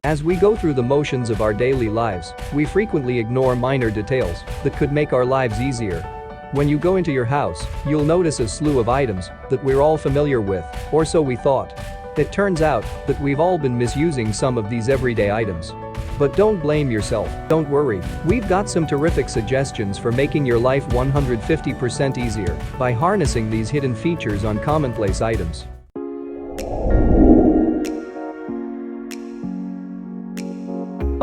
As we go through the motions of our daily lives, we frequently ignore minor details that could make our lives easier. When you go into your house, you'll notice a slew of items that we're all familiar with, or so we thought. It turns out that we've all been misusing some of these everyday items. But don't blame yourself, don't worry, we've got some terrific suggestions for making your life 150% easier by harnessing these hidden features on commonplace items.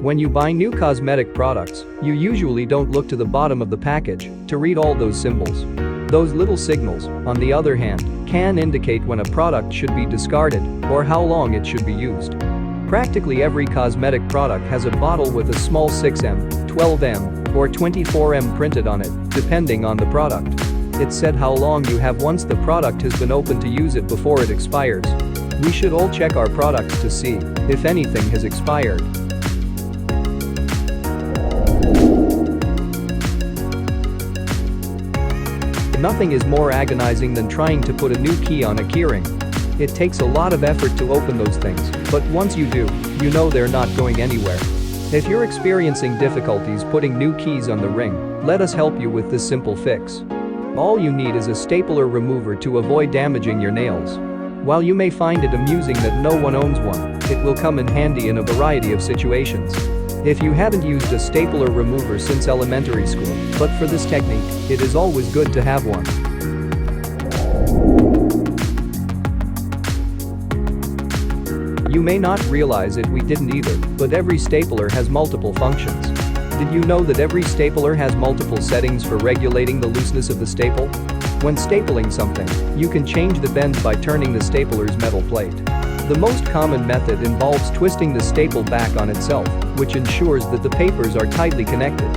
When you buy new cosmetic products, you usually don't look to the bottom of the package to read all those symbols. Those little signals, on the other hand, can indicate when a product should be discarded or how long it should be used. Practically every cosmetic product has a bottle with a small 6M, 12M, or 24M printed on it, depending on the product. It said how long you have once the product has been opened to use it before it expires. We should all check our products to see if anything has expired. Nothing is more agonizing than trying to put a new key on a keyring. It takes a lot of effort to open those things, but once you do, you know they're not going anywhere. If you're experiencing difficulties putting new keys on the ring, let us help you with this simple fix. All you need is a stapler remover to avoid damaging your nails. While you may find it amusing that no one owns one, it will come in handy in a variety of situations. If you haven't used a stapler remover since elementary school, but for this technique, it is always good to have one. You may not realize it, we didn't either, but every stapler has multiple functions. Did you know that every stapler has multiple settings for regulating the looseness of the staple? When stapling something, you can change the bend by turning the stapler's metal plate. The most common method involves twisting the staple back on itself, which ensures that the papers are tightly connected.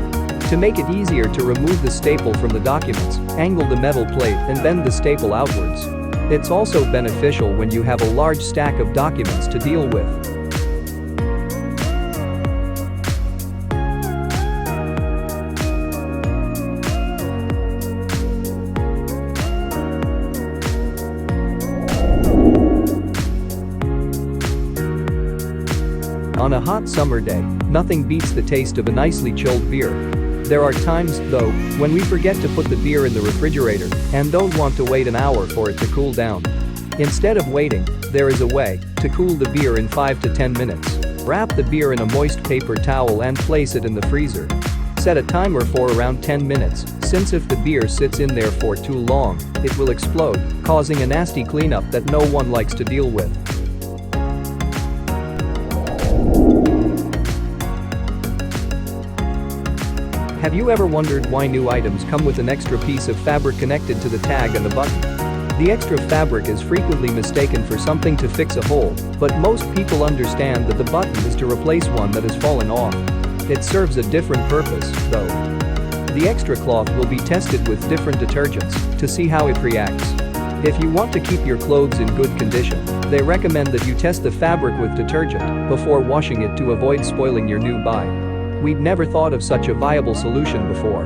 To make it easier to remove the staple from the documents, angle the metal plate and bend the staple outwards. It's also beneficial when you have a large stack of documents to deal with. On a hot summer day, nothing beats the taste of a nicely chilled beer. There are times, though, when we forget to put the beer in the refrigerator and don't want to wait an hour for it to cool down. Instead of waiting, there is a way to cool the beer in 5 to 10 minutes. Wrap the beer in a moist paper towel and place it in the freezer. Set a timer for around 10 minutes, since if the beer sits in there for too long, it will explode, causing a nasty cleanup that no one likes to deal with. Have you ever wondered why new items come with an extra piece of fabric connected to the tag and the button? The extra fabric is frequently mistaken for something to fix a hole, but most people understand that the button is to replace one that has fallen off. It serves a different purpose, though. The extra cloth will be tested with different detergents to see how it reacts. If you want to keep your clothes in good condition, they recommend that you test the fabric with detergent before washing it to avoid spoiling your new buy. We'd never thought of such a viable solution before.